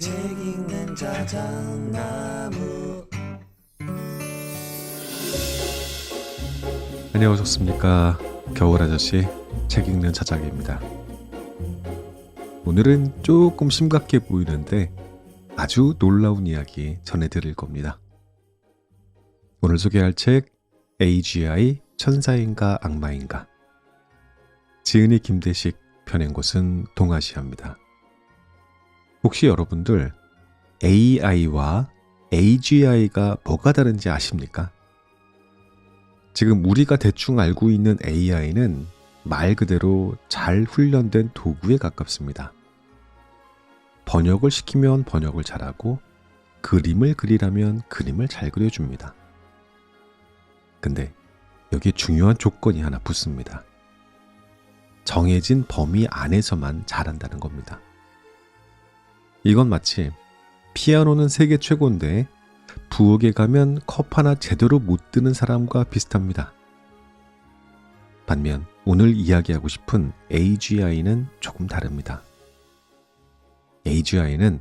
책 읽는 자작나무. 안녕하셨습니까? 겨울 아저씨 책 읽는 자작입니다. 오늘은 조금 심각해 보이는데 아주 놀라운 이야기 전해드릴 겁니다. 오늘 소개할 책 AGI 천사인가 악마인가. 지은이 김대식, 펴낸 곳은 동아시아입니다. 혹시 여러분들 AI와 AGI가 뭐가 다른지 아십니까? 지금 우리가 대충 알고 있는 AI는 말 그대로 잘 훈련된 도구에 가깝습니다. 번역을 시키면 번역을 잘하고 그림을 그리라면 그림을 잘 그려줍니다. 근데 여기에 중요한 조건이 하나 붙습니다. 정해진 범위 안에서만 잘한다는 겁니다. 이건 마치 피아노는 세계 최고인데 부엌에 가면 컵 하나 제대로 못 드는 사람과 비슷합니다. 반면 오늘 이야기하고 싶은 AGI는 조금 다릅니다. AGI는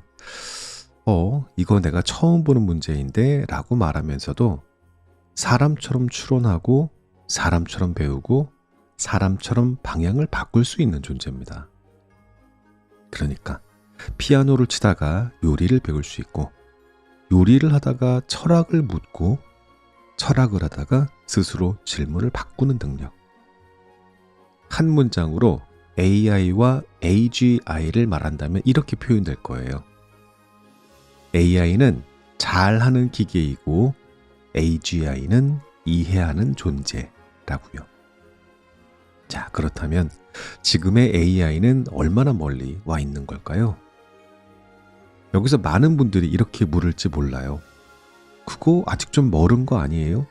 이거 내가 처음 보는 문제인데 라고 말하면서도 사람처럼 추론하고 사람처럼 배우고 사람처럼 방향을 바꿀 수 있는 존재입니다. 그러니까 피아노를 치다가 요리를 배울 수 있고 요리를 하다가 철학을 묻고 철학을 하다가 스스로 질문을 바꾸는 능력. 한 문장으로 AI와 AGI를 말한다면 이렇게 표현될 거예요. AI는 잘하는 기계이고 AGI는 이해하는 존재라고요. 자, 그렇다면 지금의 AI는 얼마나 멀리 와 있는 걸까요? 여기서 많은 분들이 이렇게 물을지 몰라요. 그거 아직 좀 멀은 거 아니에요?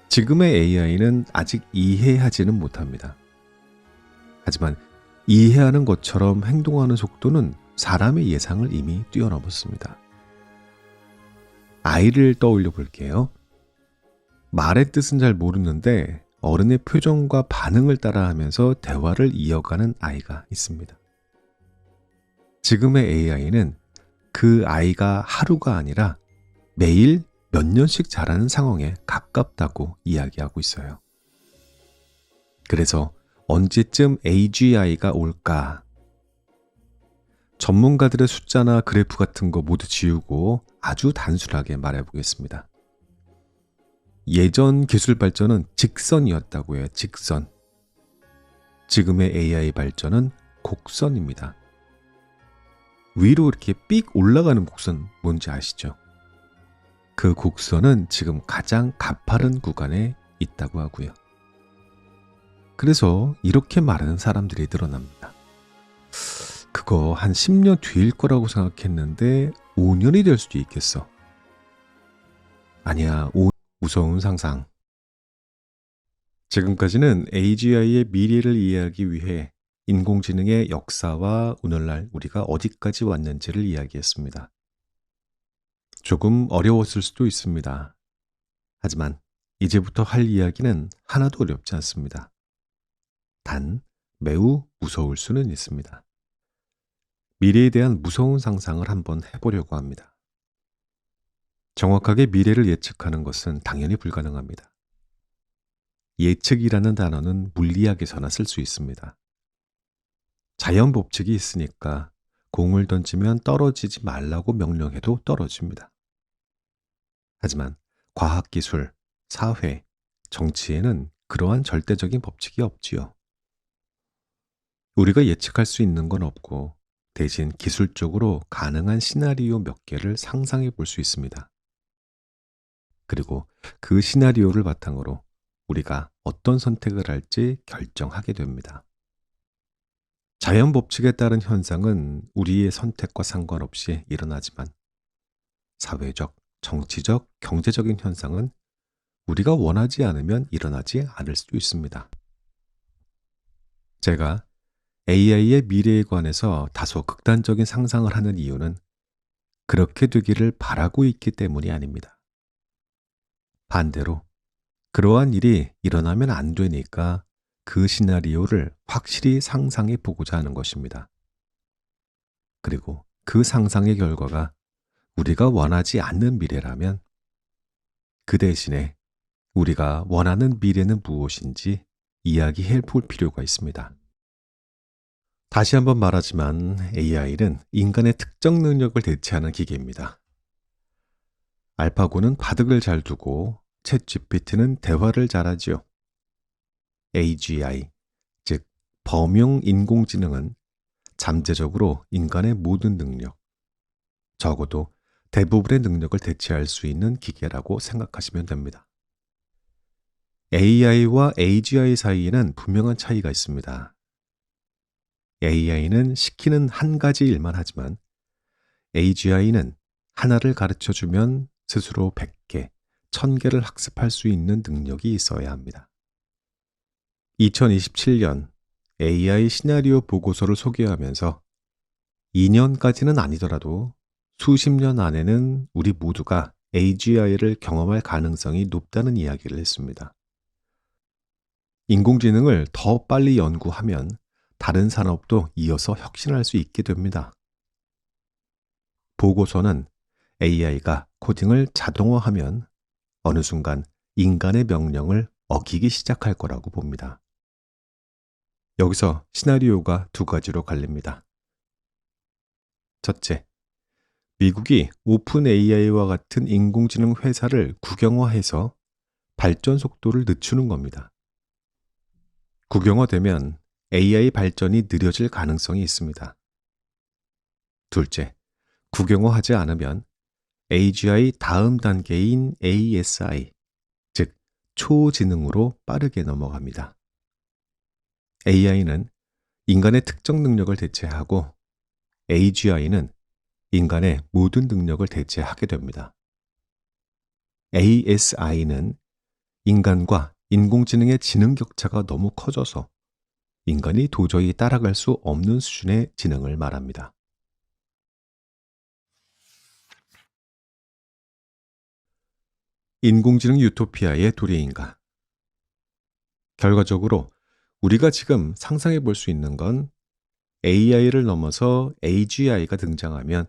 지금의 AI는 아직 이해하지는 못합니다. 하지만 이해하는 것처럼 행동하는 속도는 사람의 예상을 이미 뛰어넘었습니다. 아이를 떠올려 볼게요. 말의 뜻은 잘 모르는데 어른의 표정과 반응을 따라하면서 대화를 이어가는 아이가 있습니다. 지금의 AI는 그 아이가 하루가 아니라 매일 몇 년씩 자라는 상황에 가깝다고 이야기하고 있어요. 그래서 언제쯤 AGI가 올까? 전문가들의 숫자나 그래프 같은 거 모두 지우고 아주 단순하게 말해보겠습니다. 예전 기술 발전은 직선이었다고 해요. 직선. 지금의 AI 발전은 곡선입니다. 위로 이렇게 삑 올라가는 곡선 뭔지 아시죠? 그 곡선은 지금 가장 가파른 구간에 있다고 하고요. 그래서 이렇게 말하는 사람들이 늘어납니다. 그거 한 10년 뒤일 거라고 생각했는데 5년이 될 수도 있겠어. 아니야, 무서운 상상. 지금까지는 AGI의 미래를 이해하기 위해 인공지능의 역사와 오늘날 우리가 어디까지 왔는지를 이야기했습니다. 조금 어려웠을 수도 있습니다. 하지만 이제부터 할 이야기는 하나도 어렵지 않습니다. 단 매우 무서울 수는 있습니다. 미래에 대한 무서운 상상을 한번 해보려고 합니다. 정확하게 미래를 예측하는 것은 당연히 불가능합니다. 예측이라는 단어는 물리학에서나 쓸 수 있습니다. 자연 법칙이 있으니까 공을 던지면 떨어지지 말라고 명령해도 떨어집니다. 하지만 과학기술, 사회, 정치에는 그러한 절대적인 법칙이 없지요. 우리가 예측할 수 있는 건 없고 대신 기술적으로 가능한 시나리오 몇 개를 상상해 볼 수 있습니다. 그리고 그 시나리오를 바탕으로 우리가 어떤 선택을 할지 결정하게 됩니다. 자연 법칙에 따른 현상은 우리의 선택과 상관없이 일어나지만 사회적, 정치적, 경제적인 현상은 우리가 원하지 않으면 일어나지 않을 수도 있습니다. 제가 AI의 미래에 관해서 다소 극단적인 상상을 하는 이유는 그렇게 되기를 바라고 있기 때문이 아닙니다. 반대로 그러한 일이 일어나면 안 되니까 그 시나리오를 확실히 상상해 보고자 하는 것입니다. 그리고 그 상상의 결과가 우리가 원하지 않는 미래라면 그 대신에 우리가 원하는 미래는 무엇인지 이야기해 볼 필요가 있습니다. 다시 한번 말하지만 AI는 인간의 특정 능력을 대체하는 기계입니다. 알파고는 바둑을 잘 두고 챗 GPT는 대화를 잘하지요. AGI, 즉 범용 인공지능은 잠재적으로 인간의 모든 능력, 적어도 대부분의 능력을 대체할 수 있는 기계라고 생각하시면 됩니다. AI와 AGI 사이에는 분명한 차이가 있습니다. AI는 시키는 한 가지 일만 하지만 AGI는 하나를 가르쳐 주면 스스로 100개, 1000개를 학습할 수 있는 능력이 있어야 합니다. 2027년 AI 시나리오 보고서를 소개하면서 2년까지는 아니더라도 수십 년 안에는 우리 모두가 AGI를 경험할 가능성이 높다는 이야기를 했습니다. 인공지능을 더 빨리 연구하면 다른 산업도 이어서 혁신할 수 있게 됩니다. 보고서는 AI가 코딩을 자동화하면 어느 순간 인간의 명령을 어기기 시작할 거라고 봅니다. 여기서 시나리오가 두 가지로 갈립니다. 첫째, 미국이 오픈 AI와 같은 인공지능 회사를 국영화해서 발전 속도를 늦추는 겁니다. 국영화되면 AI 발전이 느려질 가능성이 있습니다. 둘째, 국영화하지 않으면 AGI 다음 단계인 ASI, 즉 초지능으로 빠르게 넘어갑니다. AI는 인간의 특정 능력을 대체하고 AGI는 인간의 모든 능력을 대체하게 됩니다. ASI는 인간과 인공지능의 지능 격차가 너무 커져서 인간이 도저히 따라갈 수 없는 수준의 지능을 말합니다. 인공지능 유토피아의 도래인가? 결과적으로 우리가 지금 상상해 볼 수 있는 건 AI를 넘어서 AGI가 등장하면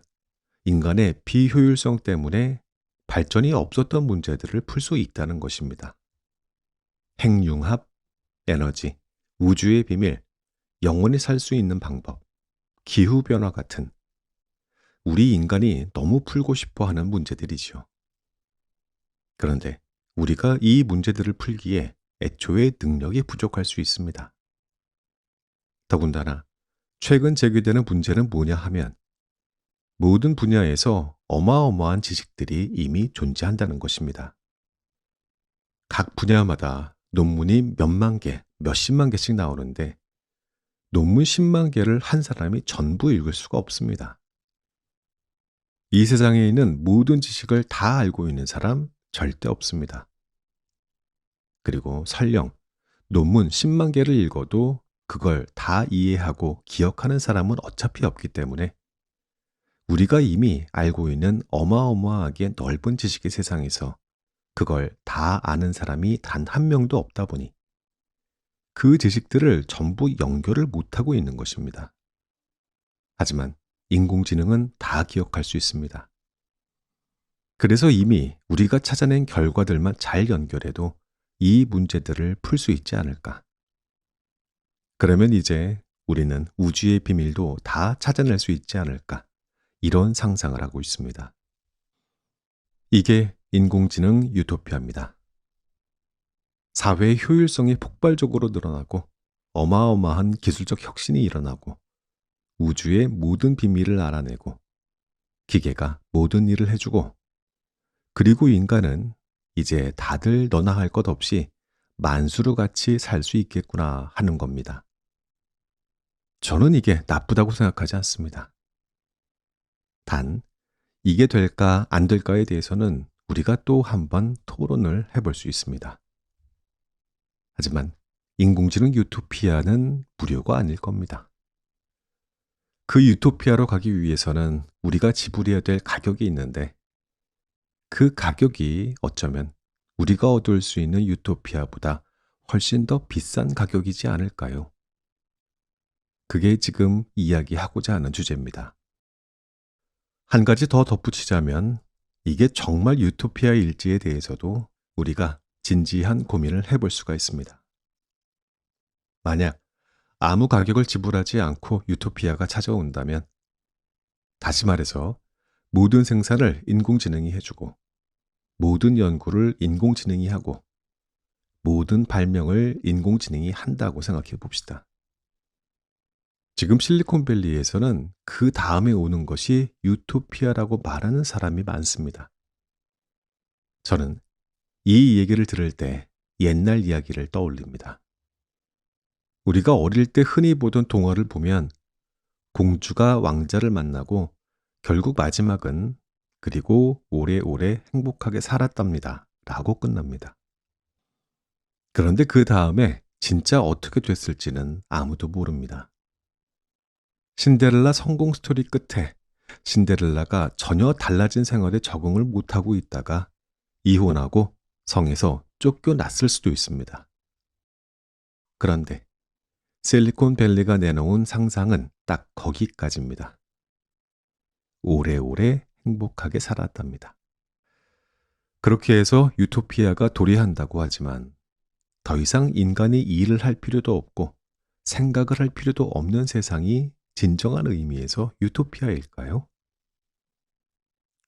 인간의 비효율성 때문에 발전이 없었던 문제들을 풀 수 있다는 것입니다. 핵융합, 에너지, 우주의 비밀, 영원히 살 수 있는 방법, 기후변화 같은 우리 인간이 너무 풀고 싶어 하는 문제들이지요. 그런데 우리가 이 문제들을 풀기에 애초에 능력이 부족할 수 있습니다. 더군다나 최근 제기되는 문제는 뭐냐 하면 모든 분야에서 어마어마한 지식들이 이미 존재한다는 것입니다. 각 분야마다 논문이 몇만 개, 몇십만 개씩 나오는데 논문 10만 개를 한 사람이 전부 읽을 수가 없습니다. 이 세상에 있는 모든 지식을 다 알고 있는 사람 절대 없습니다. 그리고 설령 논문 10만 개를 읽어도 그걸 다 이해하고 기억하는 사람은 어차피 없기 때문에 우리가 이미 알고 있는 어마어마하게 넓은 지식의 세상에서 그걸 다 아는 사람이 단 한 명도 없다 보니 그 지식들을 전부 연결을 못하고 있는 것입니다. 하지만 인공지능은 다 기억할 수 있습니다. 그래서 이미 우리가 찾아낸 결과들만 잘 연결해도 이 문제들을 풀 수 있지 않을까. 그러면 이제 우리는 우주의 비밀도 다 찾아낼 수 있지 않을까. 이런 상상을 하고 있습니다. 이게 인공지능 유토피아입니다. 사회의 효율성이 폭발적으로 늘어나고 어마어마한 기술적 혁신이 일어나고 우주의 모든 비밀을 알아내고 기계가 모든 일을 해주고 그리고 인간은 이제 다들 너나 할 것 없이 만수르 같이 살 수 있겠구나 하는 겁니다. 저는 이게 나쁘다고 생각하지 않습니다. 단, 이게 될까 안 될까에 대해서는 우리가 또 한번 토론을 해볼 수 있습니다. 하지만 인공지능 유토피아는 무료가 아닐 겁니다. 그 유토피아로 가기 위해서는 우리가 지불해야 될 가격이 있는데 그 가격이 어쩌면 우리가 얻을 수 있는 유토피아보다 훨씬 더 비싼 가격이지 않을까요? 그게 지금 이야기하고자 하는 주제입니다. 한 가지 더 덧붙이자면 이게 정말 유토피아일지에 대해서도 우리가 진지한 고민을 해볼 수가 있습니다. 만약 아무 가격을 지불하지 않고 유토피아가 찾아온다면, 다시 말해서 모든 생산을 인공지능이 해주고, 모든 연구를 인공지능이 하고, 모든 발명을 인공지능이 한다고 생각해 봅시다. 지금 실리콘밸리에서는 그 다음에 오는 것이 유토피아라고 말하는 사람이 많습니다. 저는 이 얘기를 들을 때 옛날 이야기를 떠올립니다. 우리가 어릴 때 흔히 보던 동화를 보면 공주가 왕자를 만나고 결국 마지막은 그리고 오래오래 행복하게 살았답니다. 라고 끝납니다. 그런데 그 다음에 진짜 어떻게 됐을지는 아무도 모릅니다. 신데렐라 성공 스토리 끝에 신데렐라가 전혀 달라진 생활에 적응을 못하고 있다가 이혼하고 성에서 쫓겨났을 수도 있습니다. 그런데 실리콘밸리가 내놓은 상상은 딱 거기까지입니다. 오래오래 행복하게 살았답니다. 그렇게 해서 유토피아가 도래한다고 하지만 더 이상 인간이 일을 할 필요도 없고 생각을 할 필요도 없는 세상이 진정한 의미에서 유토피아일까요?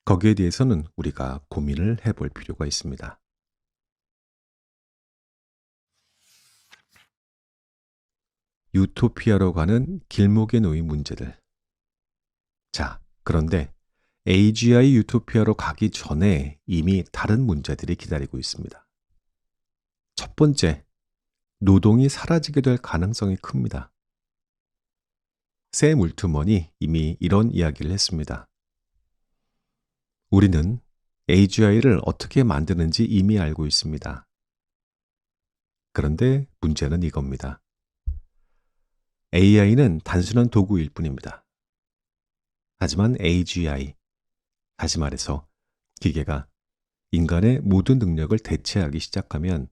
거기에 대해서는 우리가 고민을 해볼 필요가 있습니다. 유토피아로 가는 길목에 놓인 문제들. 자, 그런데 AGI 유토피아로 가기 전에 이미 다른 문제들이 기다리고 있습니다. 첫 번째, 노동이 사라지게 될 가능성이 큽니다. 샘 울트먼이 이미 이런 이야기를 했습니다. 우리는 AGI를 어떻게 만드는지 이미 알고 있습니다. 그런데 문제는 이겁니다. AI는 단순한 도구일 뿐입니다. 하지만 AGI, 다시 말해서 기계가 인간의 모든 능력을 대체하기 시작하면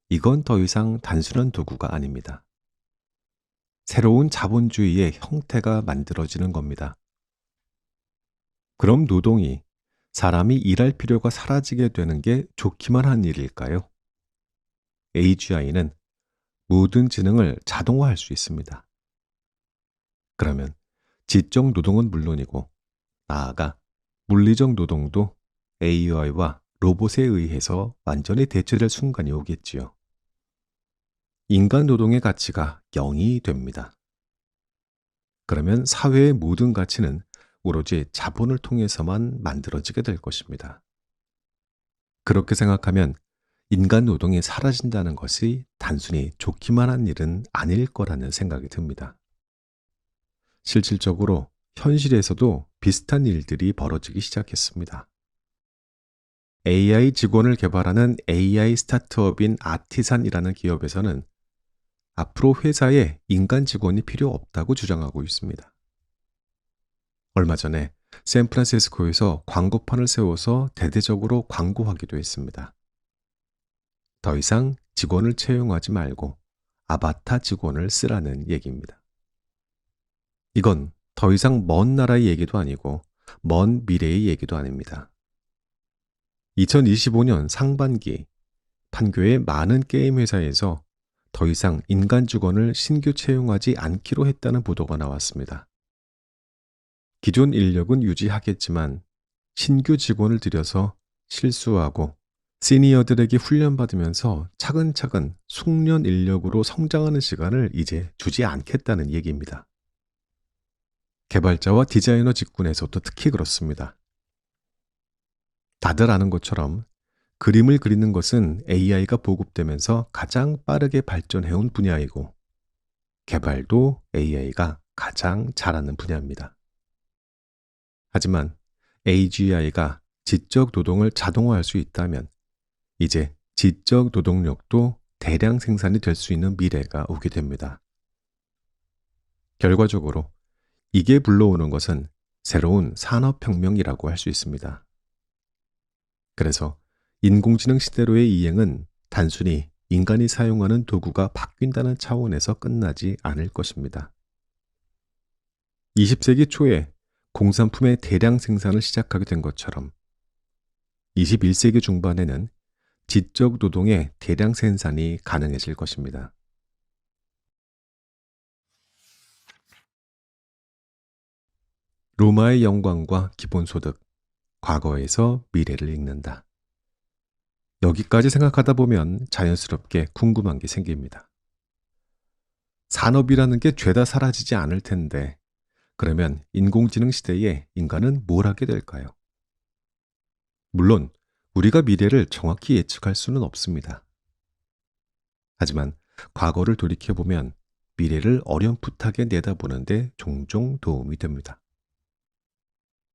이건 더 이상 단순한 도구가 아닙니다. 새로운 자본주의의 형태가 만들어지는 겁니다. 그럼 노동이 사람이 일할 필요가 사라지게 되는 게 좋기만 한 일일까요? AGI는 모든 지능을 자동화할 수 있습니다. 그러면 지적 노동은 물론이고 나아가 물리적 노동도 AI와 로봇에 의해서 완전히 대체될 순간이 오겠지요. 인간 노동의 가치가 0이 됩니다. 그러면 사회의 모든 가치는 오로지 자본을 통해서만 만들어지게 될 것입니다. 그렇게 생각하면 인간 노동이 사라진다는 것이 단순히 좋기만 한 일은 아닐 거라는 생각이 듭니다. 실질적으로 현실에서도 비슷한 일들이 벌어지기 시작했습니다. AI 직원을 개발하는 AI 스타트업인 아티산이라는 기업에서는 앞으로 회사에 인간 직원이 필요 없다고 주장하고 있습니다. 얼마 전에 샌프란시스코에서 광고판을 세워서 대대적으로 광고하기도 했습니다. 더 이상 직원을 채용하지 말고 아바타 직원을 쓰라는 얘기입니다. 이건 더 이상 먼 나라의 얘기도 아니고 먼 미래의 얘기도 아닙니다. 2025년 상반기 판교의 많은 게임 회사에서 더 이상 인간 직원을 신규 채용하지 않기로 했다는 보도가 나왔습니다. 기존 인력은 유지하겠지만 신규 직원을 들여서 실수하고 시니어들에게 훈련받으면서 차근차근 숙련 인력으로 성장하는 시간을 이제 주지 않겠다는 얘기입니다. 개발자와 디자이너 직군에서도 특히 그렇습니다. 다들 아는 것처럼 그림을 그리는 것은 AI가 보급되면서 가장 빠르게 발전해온 분야이고 개발도 AI가 가장 잘하는 분야입니다. 하지만 AGI가 지적 노동을 자동화할 수 있다면 이제 지적 노동력도 대량 생산이 될 수 있는 미래가 오게 됩니다. 결과적으로 이게 불러오는 것은 새로운 산업혁명이라고 할 수 있습니다. 그래서 인공지능 시대로의 이행은 단순히 인간이 사용하는 도구가 바뀐다는 차원에서 끝나지 않을 것입니다. 20세기 초에 공산품의 대량 생산을 시작하게 된 것처럼 21세기 중반에는 지적 노동의 대량 생산이 가능해질 것입니다. 로마의 영광과 기본소득, 과거에서 미래를 읽는다. 여기까지 생각하다 보면 자연스럽게 궁금한 게 생깁니다. 산업이라는 게 죄다 사라지지 않을 텐데, 그러면 인공지능 시대에 인간은 뭘 하게 될까요? 물론, 우리가 미래를 정확히 예측할 수는 없습니다. 하지만 과거를 돌이켜보면 미래를 어렴풋하게 내다보는데 종종 도움이 됩니다.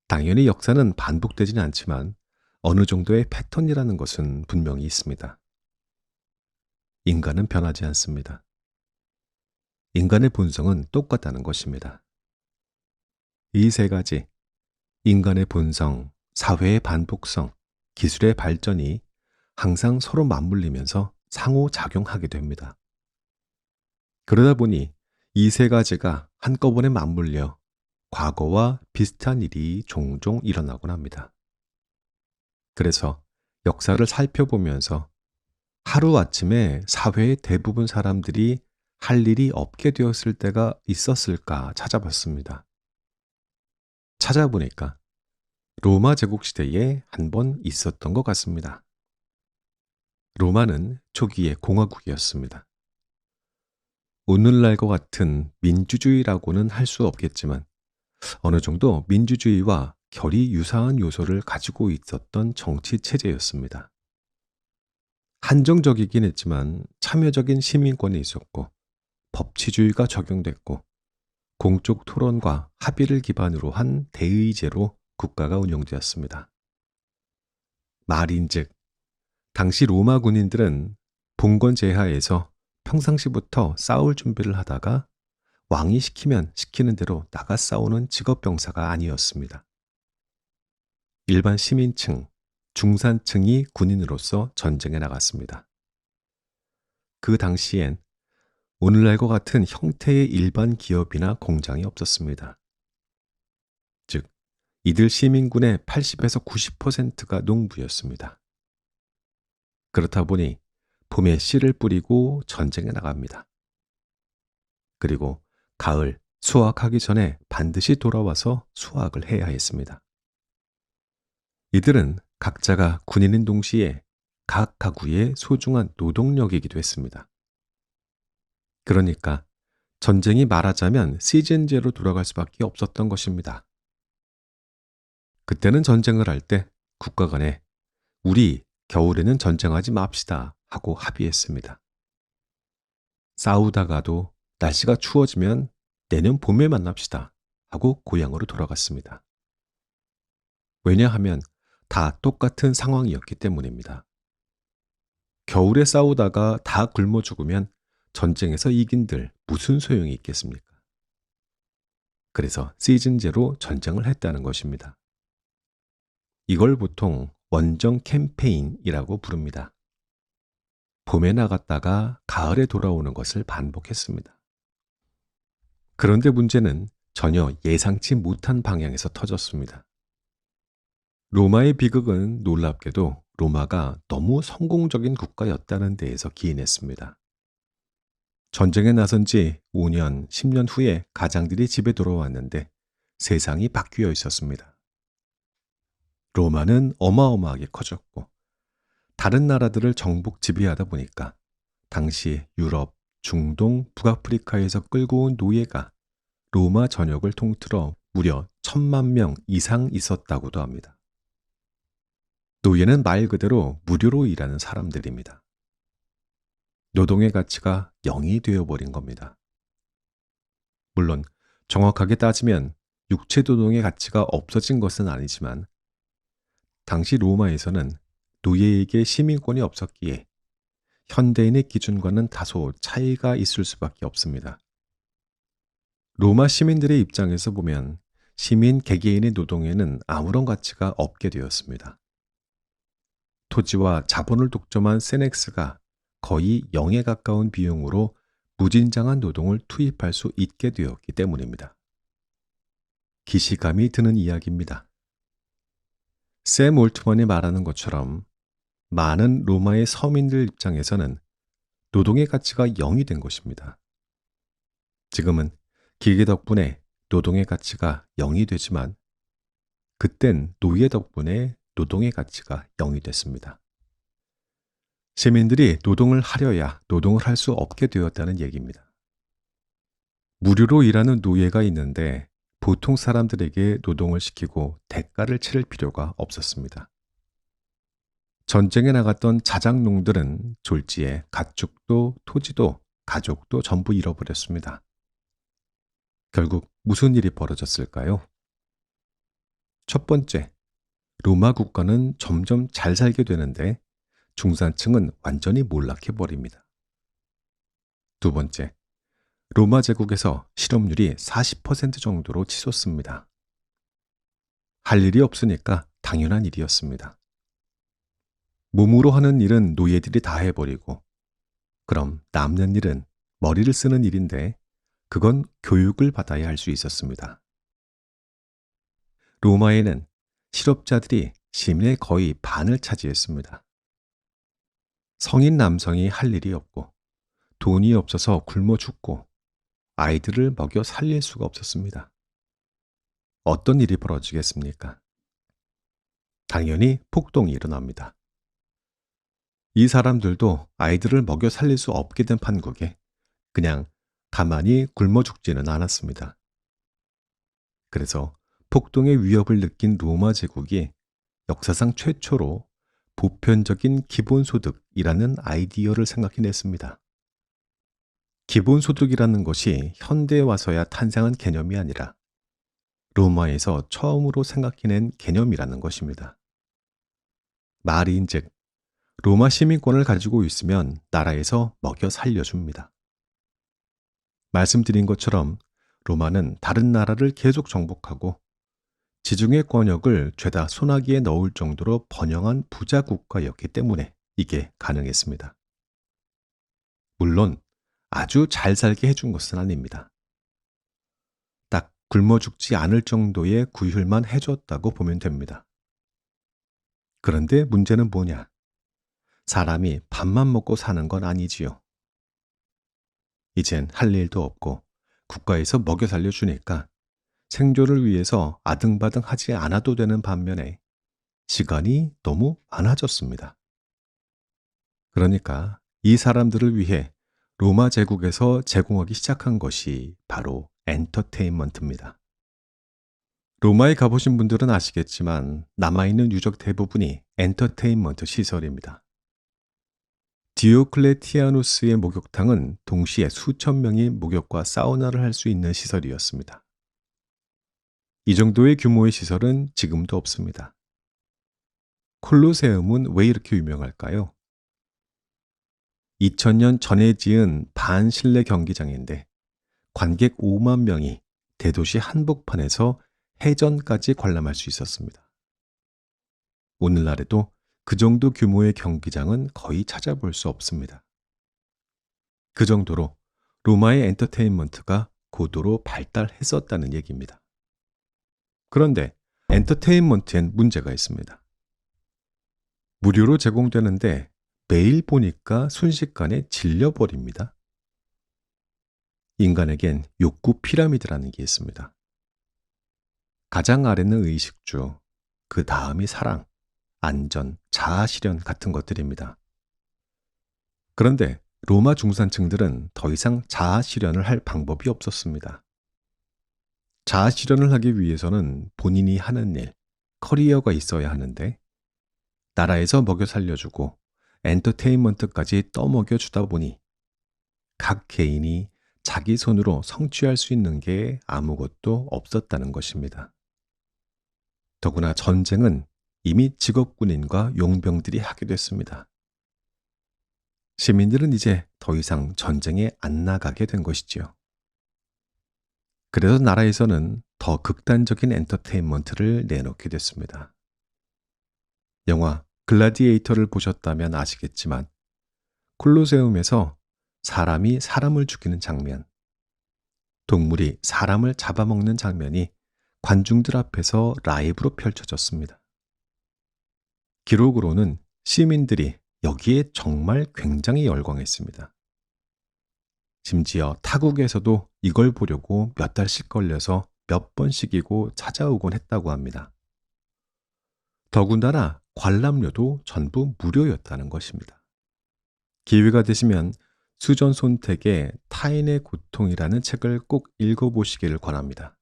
당연히 역사는 반복되지는 않지만 어느 정도의 패턴이라는 것은 분명히 있습니다. 인간은 변하지 않습니다. 인간의 본성은 똑같다는 것입니다. 이 세 가지, 인간의 본성, 사회의 반복성, 기술의 발전이 항상 서로 맞물리면서 상호작용하게 됩니다. 그러다 보니 이 세 가지가 한꺼번에 맞물려 과거와 비슷한 일이 종종 일어나곤 합니다. 그래서 역사를 살펴보면서 하루아침에 사회의 대부분 사람들이 할 일이 없게 되었을 때가 있었을까 찾아봤습니다. 찾아보니까 로마 제국 시대에 한 번 있었던 것 같습니다. 로마는 초기의 공화국이었습니다. 오늘날과 같은 민주주의라고는 할 수 없겠지만 어느 정도 민주주의와 결이 유사한 요소를 가지고 있었던 정치 체제였습니다. 한정적이긴 했지만 참여적인 시민권이 있었고 법치주의가 적용됐고 공적 토론과 합의를 기반으로 한 대의제로 국가가 운영되었습니다. 말인즉 당시 로마 군인들은 봉건 제하에서 평상시부터 싸울 준비를 하다가 왕이 시키면 시키는 대로 나가 싸우는 직업병사가 아니었습니다. 일반 시민층, 중산층이 군인으로서 전쟁에 나갔습니다. 그 당시엔 오늘날과 같은 형태의 일반 기업이나 공장이 없었습니다. 즉, 이들 시민군의 80에서 90%가 농부였습니다. 그렇다 보니 봄에 씨를 뿌리고 전쟁에 나갑니다. 그리고 가을 수확하기 전에 반드시 돌아와서 수확을 해야 했습니다. 이들은 각자가 군인인 동시에 각 가구의 소중한 노동력이기도 했습니다. 그러니까 전쟁이 말하자면 시즌제로 돌아갈 수밖에 없었던 것입니다. 그때는 전쟁을 할 때 국가 간에 우리 겨울에는 전쟁하지 맙시다 하고 합의했습니다. 싸우다가도 날씨가 추워지면 내년 봄에 만납시다 하고 고향으로 돌아갔습니다. 왜냐하면 다 똑같은 상황이었기 때문입니다. 겨울에 싸우다가 다 굶어 죽으면 전쟁에서 이긴들 무슨 소용이 있겠습니까? 그래서 시즌제로 전쟁을 했다는 것입니다. 이걸 보통 원정 캠페인이라고 부릅니다. 봄에 나갔다가 가을에 돌아오는 것을 반복했습니다. 그런데 문제는 전혀 예상치 못한 방향에서 터졌습니다. 로마의 비극은 놀랍게도 로마가 너무 성공적인 국가였다는 데에서 기인했습니다. 전쟁에 나선 지 5년, 10년 후에 가장들이 집에 돌아왔는데 세상이 바뀌어 있었습니다. 로마는 어마어마하게 커졌고 다른 나라들을 정복 지배하다 보니까 당시 유럽, 중동, 북아프리카에서 끌고 온 노예가 로마 전역을 통틀어 무려 1,000만 명 이상 있었다고도 합니다. 노예는 말 그대로 무료로 일하는 사람들입니다. 노동의 가치가 0이 되어버린 겁니다. 물론 정확하게 따지면 육체 노동의 가치가 없어진 것은 아니지만 당시 로마에서는 노예에게 시민권이 없었기에 현대인의 기준과는 다소 차이가 있을 수밖에 없습니다. 로마 시민들의 입장에서 보면 시민 개개인의 노동에는 아무런 가치가 없게 되었습니다. 토지와 자본을 독점한 세넥스가 거의 0에 가까운 비용으로 무진장한 노동을 투입할 수 있게 되었기 때문입니다. 기시감이 드는 이야기입니다. 샘 올트먼이 말하는 것처럼 많은 로마의 서민들 입장에서는 노동의 가치가 0이 된 것입니다. 지금은 기계 덕분에 노동의 가치가 0이 되지만 그땐 노예 덕분에 노동의 가치가 0이 됐습니다. 시민들이 노동을 하려야 노동을 할 수 없게 되었다는 얘기입니다. 무료로 일하는 노예가 있는데 보통 사람들에게 노동을 시키고 대가를 치를 필요가 없었습니다. 전쟁에 나갔던 자작농들은 졸지에 가축도 토지도 가족도 전부 잃어버렸습니다. 결국 무슨 일이 벌어졌을까요? 첫 번째, 로마 국가는 점점 잘 살게 되는데 중산층은 완전히 몰락해버립니다. 두 번째, 로마 제국에서 실업률이 40% 정도로 치솟습니다. 할 일이 없으니까 당연한 일이었습니다. 몸으로 하는 일은 노예들이 다 해버리고 그럼 남는 일은 머리를 쓰는 일인데 그건 교육을 받아야 할 수 있었습니다. 로마에는 실업자들이 시민의 거의 반을 차지했습니다. 성인 남성이 할 일이 없고 돈이 없어서 굶어 죽고 아이들을 먹여 살릴 수가 없었습니다. 어떤 일이 벌어지겠습니까? 당연히 폭동이 일어납니다. 이 사람들도 아이들을 먹여 살릴 수 없게 된 판국에 그냥 가만히 굶어 죽지는 않았습니다. 그래서 폭동의 위협을 느낀 로마 제국이 역사상 최초로 보편적인 기본소득이라는 아이디어를 생각해냈습니다. 기본소득이라는 것이 현대에 와서야 탄생한 개념이 아니라 로마에서 처음으로 생각해낸 개념이라는 것입니다. 말인즉 로마 시민권을 가지고 있으면 나라에서 먹여 살려줍니다. 말씀드린 것처럼 로마는 다른 나라를 계속 정복하고 지중해 권역을 죄다 소나기에 넣을 정도로 번영한 부자 국가였기 때문에 이게 가능했습니다. 물론 아주 잘 살게 해준 것은 아닙니다. 딱 굶어 죽지 않을 정도의 구휼만 해줬다고 보면 됩니다. 그런데 문제는 뭐냐? 사람이 밥만 먹고 사는 건 아니지요. 이젠 할 일도 없고 국가에서 먹여 살려주니까 생존을 위해서 아등바등 하지 않아도 되는 반면에 시간이 너무 많아졌습니다. 그러니까 이 사람들을 위해 로마 제국에서 제공하기 시작한 것이 바로 엔터테인먼트입니다. 로마에 가보신 분들은 아시겠지만 남아있는 유적 대부분이 엔터테인먼트 시설입니다. 디오클레티아누스의 목욕탕은 동시에 수천 명이 목욕과 사우나를 할 수 있는 시설이었습니다. 이 정도의 규모의 시설은 지금도 없습니다. 콜로세움은 왜 이렇게 유명할까요? 2000년 전에 지은 반실내 경기장인데 관객 5만 명이 대도시 한복판에서 해전까지 관람할 수 있었습니다. 오늘날에도 그 정도 규모의 경기장은 거의 찾아볼 수 없습니다. 그 정도로 로마의 엔터테인먼트가 고도로 발달했었다는 얘기입니다. 그런데 엔터테인먼트엔 문제가 있습니다. 무료로 제공되는데 매일 보니까 순식간에 질려버립니다. 인간에겐 욕구 피라미드라는 게 있습니다. 가장 아래는 의식주, 그 다음이 사랑, 안전, 자아실현 같은 것들입니다. 그런데 로마 중산층들은 더 이상 자아실현을 할 방법이 없었습니다. 자아실현을 하기 위해서는 본인이 하는 일, 커리어가 있어야 하는데 나라에서 먹여 살려주고 엔터테인먼트까지 떠먹여 주다 보니 각 개인이 자기 손으로 성취할 수 있는 게 아무것도 없었다는 것입니다. 더구나 전쟁은 이미 직업군인과 용병들이 하게 됐습니다. 시민들은 이제 더 이상 전쟁에 안 나가게 된 것이지요. 그래서 나라에서는 더 극단적인 엔터테인먼트를 내놓게 됐습니다. 영화 글라디에이터를 보셨다면 아시겠지만 콜로세움에서 사람이 사람을 죽이는 장면, 동물이 사람을 잡아먹는 장면이 관중들 앞에서 라이브로 펼쳐졌습니다. 기록으로는 시민들이 여기에 정말 굉장히 열광했습니다. 심지어 타국에서도 이걸 보려고 몇 달씩 걸려서 몇 번씩이고 찾아오곤 했다고 합니다. 더군다나 관람료도 전부 무료였다는 것입니다. 기회가 되시면 수전 손택의 타인의 고통이라는 책을 꼭 읽어보시기를 권합니다.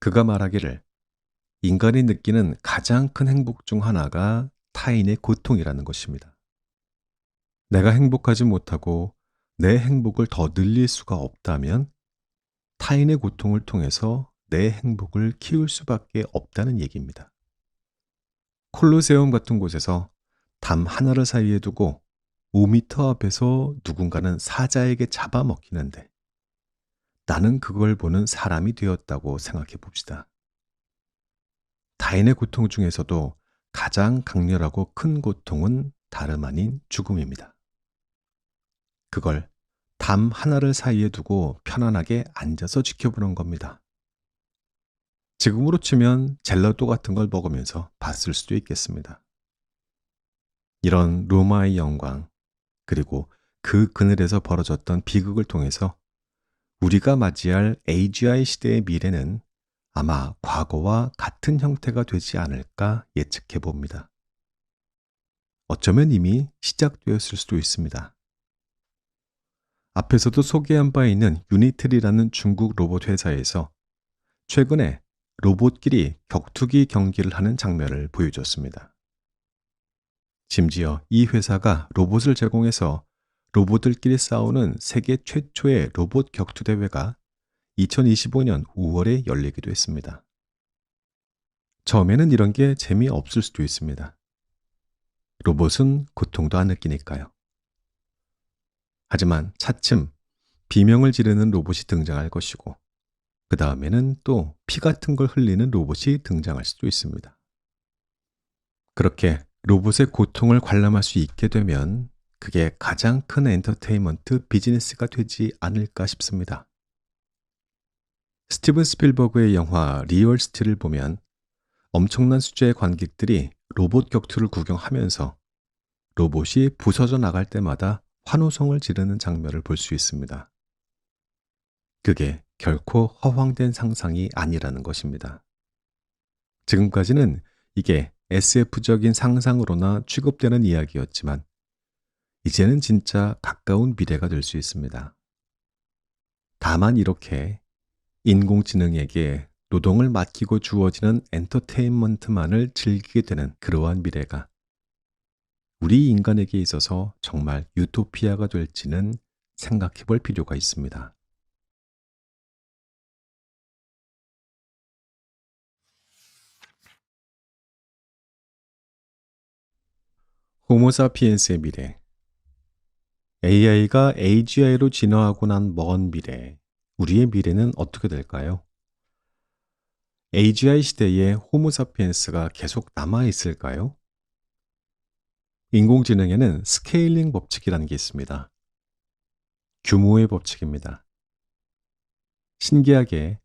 그가 말하기를 인간이 느끼는 가장 큰 행복 중 하나가 타인의 고통이라는 것입니다. 내가 행복하지 못하고 내 행복을 더 늘릴 수가 없다면 타인의 고통을 통해서 내 행복을 키울 수밖에 없다는 얘기입니다. 콜로세움 같은 곳에서 담 하나를 사이에 두고 5미터 앞에서 누군가는 사자에게 잡아먹히는데 나는 그걸 보는 사람이 되었다고 생각해 봅시다. 타인의 고통 중에서도 가장 강렬하고 큰 고통은 다름 아닌 죽음입니다. 그걸 담 하나를 사이에 두고 편안하게 앉아서 지켜보는 겁니다. 지금으로 치면 젤라또 같은 걸 먹으면서 봤을 수도 있겠습니다. 이런 로마의 영광, 그리고 그 그늘에서 벌어졌던 비극을 통해서 우리가 맞이할 AGI 시대의 미래는 아마 과거와 같은 형태가 되지 않을까 예측해 봅니다. 어쩌면 이미 시작되었을 수도 있습니다. 앞에서도 소개한 바 있는 유니트리라는 중국 로봇 회사에서 최근에 로봇끼리 격투기 경기를 하는 장면을 보여줬습니다. 심지어 이 회사가 로봇을 제공해서 로봇들끼리 싸우는 세계 최초의 로봇 격투 대회가 2025년 5월에 열리기도 했습니다. 처음에는 이런 게 재미없을 수도 있습니다. 로봇은 고통도 안 느끼니까요. 하지만 차츰 비명을 지르는 로봇이 등장할 것이고 그 다음에는 또 피 같은 걸 흘리는 로봇이 등장할 수도 있습니다. 그렇게 로봇의 고통을 관람할 수 있게 되면 그게 가장 큰 엔터테인먼트 비즈니스가 되지 않을까 싶습니다. 스티븐 스필버그의 영화 리얼스티를 보면 엄청난 수제의 관객들이 로봇 격투를 구경하면서 로봇이 부서져 나갈 때마다 환호성을 지르는 장면을 볼 수 있습니다. 그게 결코 허황된 상상이 아니라는 것입니다. 지금까지는 이게 SF적인 상상으로나 취급되는 이야기였지만 이제는 진짜 가까운 미래가 될 수 있습니다. 다만 이렇게 인공지능에게 노동을 맡기고 주어지는 엔터테인먼트만을 즐기게 되는 그러한 미래가 우리 인간에게 있어서 정말 유토피아가 될지는 생각해 볼 필요가 있습니다. 호모사피엔스의 미래. AI가 AGI로 진화하고 난 먼 미래, 우리의 미래는 어떻게 될까요? AGI 시대에 호모사피엔스가 계속 남아있을까요? 인공지능에는 스케일링 법칙이라는 게 있습니다. 규모의 법칙입니다. 신기하게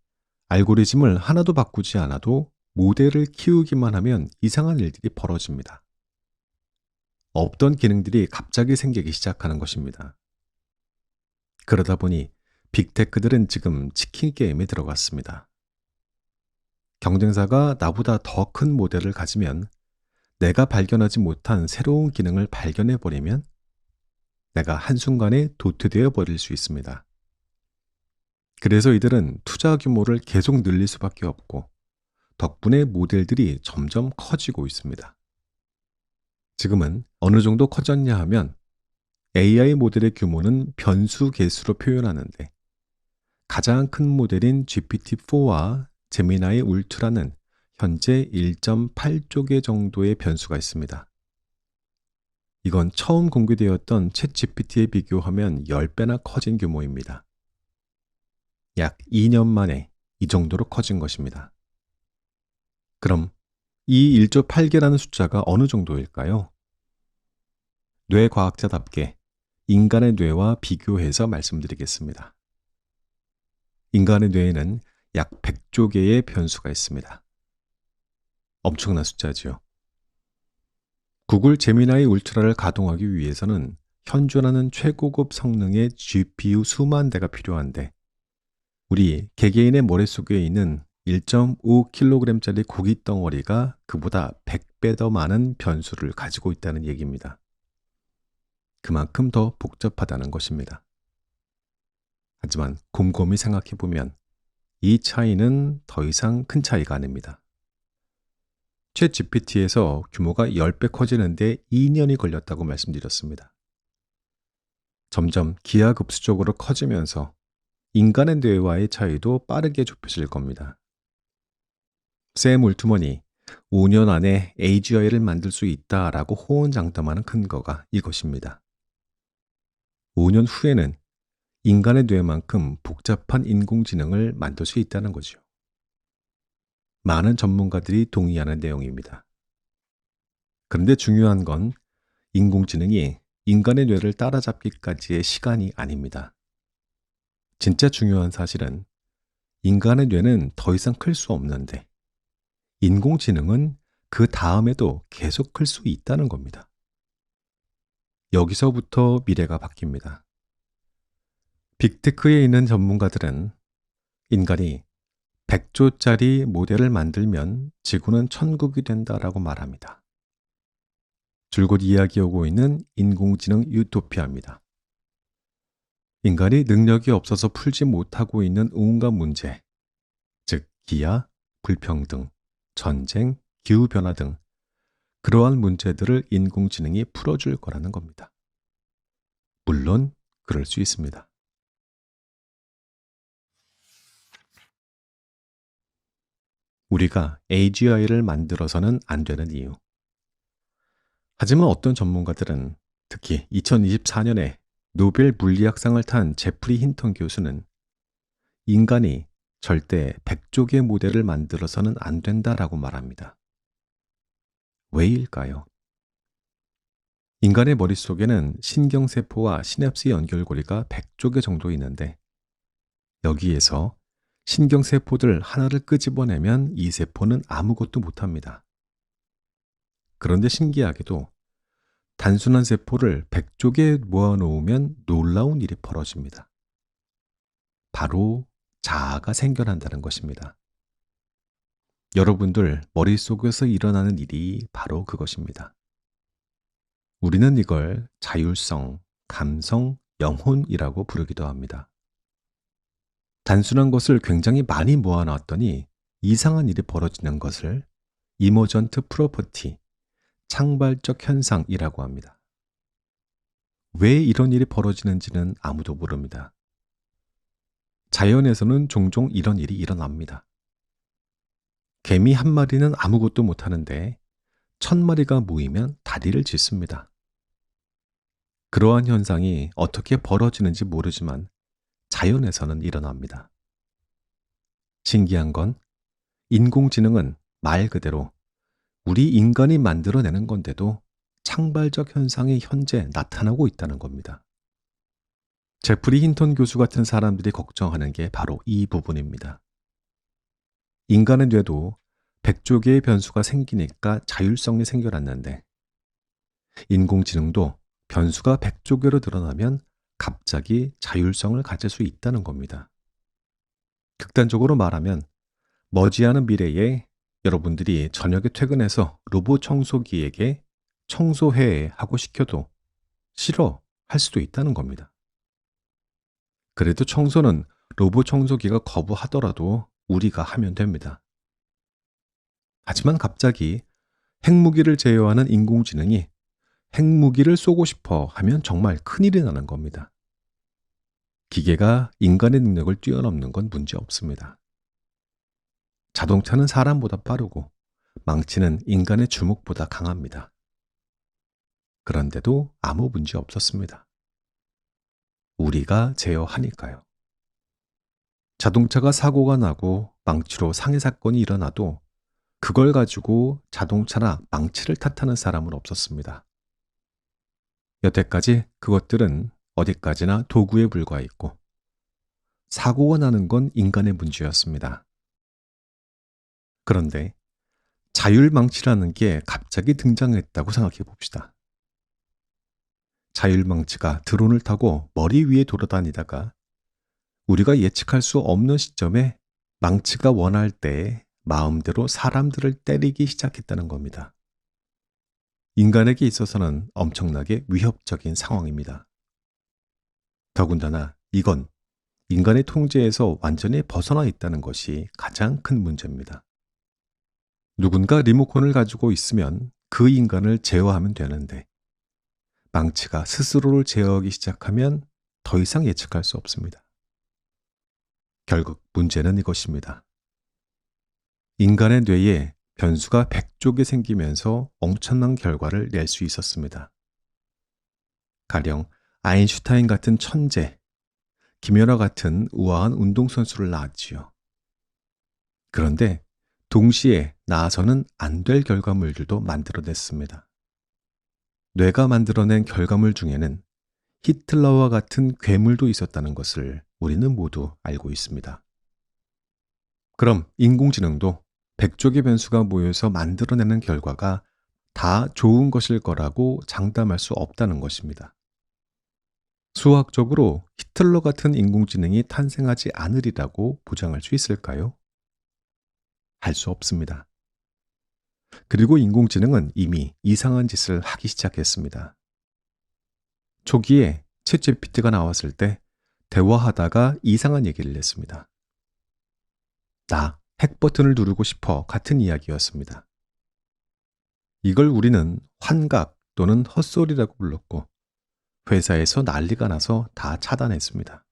알고리즘을 하나도 바꾸지 않아도 모델을 키우기만 하면 이상한 일들이 벌어집니다. 없던 기능들이 갑자기 생기기 시작하는 것입니다. 그러다 보니 빅테크들은 지금 치킨 게임에 들어갔습니다. 경쟁사가 나보다 더 큰 모델을 가지면 내가 발견하지 못한 새로운 기능을 발견해 버리면 내가 한순간에 도태되어 버릴 수 있습니다. 그래서 이들은 투자 규모를 계속 늘릴 수밖에 없고 덕분에 모델들이 점점 커지고 있습니다. 지금은 어느 정도 커졌냐 하면 AI 모델의 규모는 변수 개수로 표현하는데 가장 큰 모델인 GPT-4와 제미나이 울트라는 현재 1.8조 개 정도의 변수가 있습니다. 이건 처음 공개되었던 챗GPT에 비교하면 10배나 커진 규모입니다. 약 2년 만에 이 정도로 커진 것입니다. 그럼 이 1조 8개라는 숫자가 어느 정도일까요? 뇌과학자답게 인간의 뇌와 비교해서 말씀드리겠습니다. 인간의 뇌에는 약 100조 개의 변수가 있습니다. 엄청난 숫자지요. 구글 제미나이 울트라를 가동하기 위해서는 현존하는 최고급 성능의 GPU 수만 대가 필요한데 우리 개개인의 머릿속에 있는 1.5kg짜리 고기 덩어리가 그보다 100배 더 많은 변수를 가지고 있다는 얘기입니다. 그만큼 더 복잡하다는 것입니다. 하지만 곰곰이 생각해보면 이 차이는 더 이상 큰 차이가 아닙니다. 챗 GPT에서 규모가 10배 커지는데 2년이 걸렸다고 말씀드렸습니다. 점점 기하급수적으로 커지면서 인간의 뇌와의 차이도 빠르게 좁혀질 겁니다. 샘 울트먼이 5년 안에 AGI를 만들 수 있다라고 호언장담하는 근거가 이것입니다. 5년 후에는 인간의 뇌만큼 복잡한 인공지능을 만들 수 있다는 거죠. 많은 전문가들이 동의하는 내용입니다. 그런데 중요한 건 인공지능이 인간의 뇌를 따라잡기까지의 시간이 아닙니다. 진짜 중요한 사실은 인간의 뇌는 더 이상 클 수 없는데 인공지능은 그 다음에도 계속 클 수 있다는 겁니다. 여기서부터 미래가 바뀝니다. 빅테크에 있는 전문가들은 인간이 100조짜리 모델을 만들면 지구는 천국이 된다라고 말합니다. 줄곧 이야기하고 있는 인공지능 유토피아입니다. 인간이 능력이 없어서 풀지 못하고 있는 온갖 문제, 즉 기아, 불평등, 전쟁, 기후변화 등 그러한 문제들을 인공지능이 풀어줄 거라는 겁니다. 물론 그럴 수 있습니다. 우리가 AGI를 만들어서는 안 되는 이유. 하지만 어떤 전문가들은 특히 2024년에 노벨 물리학상을 탄 제프리 힌턴 교수는 인간이 절대 100조 개 모델을 만들어서는 안 된다라고 말합니다. 왜일까요? 인간의 머릿속에는 신경세포와 시냅스 연결고리가 100조 개 정도 있는데 여기에서 신경세포들 하나를 끄집어내면 이 세포는 아무것도 못합니다. 그런데 신기하게도 단순한 세포를 100조 개 모아놓으면 놀라운 일이 벌어집니다. 바로 자아가 생겨난다는 것입니다. 여러분들 머릿속에서 일어나는 일이 바로 그것입니다. 우리는 이걸 자율성, 감성, 영혼이라고 부르기도 합니다. 단순한 것을 굉장히 많이 모아놨더니 이상한 일이 벌어지는 것을 이머전트 프로퍼티, 창발적 현상이라고 합니다. 왜 이런 일이 벌어지는지는 아무도 모릅니다. 자연에서는 종종 이런 일이 일어납니다. 개미 한 마리는 아무것도 못하는데 1000마리가 모이면 다리를 짓습니다. 그러한 현상이 어떻게 벌어지는지 모르지만 자연에서는 일어납니다. 신기한 건 인공지능은 말 그대로 우리 인간이 만들어내는 건데도 창발적 현상이 현재 나타나고 있다는 겁니다. 제프리 힌턴 교수 같은 사람들이 걱정하는 게 바로 이 부분입니다. 인간의 뇌도 100조 개의 변수가 생기니까 자율성이 생겨났는데 인공지능도 변수가 100조 개로 늘어나면 갑자기 자율성을 가질 수 있다는 겁니다. 극단적으로 말하면 머지않은 미래에 여러분들이 저녁에 퇴근해서 로봇 청소기에게 청소해 하고 시켜도 싫어 할 수도 있다는 겁니다. 그래도 청소는 로봇 청소기가 거부하더라도 우리가 하면 됩니다. 하지만 갑자기 핵무기를 제어하는 인공지능이 핵무기를 쏘고 싶어 하면 정말 큰일이 나는 겁니다. 기계가 인간의 능력을 뛰어넘는 건 문제 없습니다. 자동차는 사람보다 빠르고 망치는 인간의 주먹보다 강합니다. 그런데도 아무 문제 없었습니다. 우리가 제어하니까요. 자동차가 사고가 나고 망치로 상해 사건이 일어나도 그걸 가지고 자동차나 망치를 탓하는 사람은 없었습니다. 여태까지 그것들은 어디까지나 도구에 불과했고 사고가 나는 건 인간의 문제였습니다. 그런데 자율망치라는 게 갑자기 등장했다고 생각해 봅시다. 자율망치가 드론을 타고 머리 위에 돌아다니다가 우리가 예측할 수 없는 시점에 망치가 원할 때 마음대로 사람들을 때리기 시작했다는 겁니다. 인간에게 있어서는 엄청나게 위협적인 상황입니다. 더군다나 이건 인간의 통제에서 완전히 벗어나 있다는 것이 가장 큰 문제입니다. 누군가 리모컨을 가지고 있으면 그 인간을 제어하면 되는데 망치가 스스로를 제어하기 시작하면 더 이상 예측할 수 없습니다. 결국 문제는 이것입니다. 인간의 뇌에 변수가 100쪽이 생기면서 엄청난 결과를 낼 수 있었습니다. 가령 아인슈타인 같은 천재, 김연아 같은 우아한 운동선수를 낳았지요. 그런데 동시에 나아서는 안 될 결과물들도 만들어냈습니다. 뇌가 만들어낸 결과물 중에는 히틀러와 같은 괴물도 있었다는 것을 우리는 모두 알고 있습니다. 그럼 인공지능도 100쪽의 변수가 모여서 만들어내는 결과가 다 좋은 것일 거라고 장담할 수 없다는 것입니다. 수학적으로 히틀러 같은 인공지능이 탄생하지 않으리라고 보장할 수 있을까요? 할 수 없습니다. 그리고 인공지능은 이미 이상한 짓을 하기 시작했습니다. 초기에 챗GPT가 나왔을 때 대화하다가 이상한 얘기를 했습니다. 나 핵 버튼을 누르고 싶어 같은 이야기였습니다. 이걸 우리는 환각 또는 헛소리라고 불렀고 회사에서 난리가 나서 다 차단했습니다.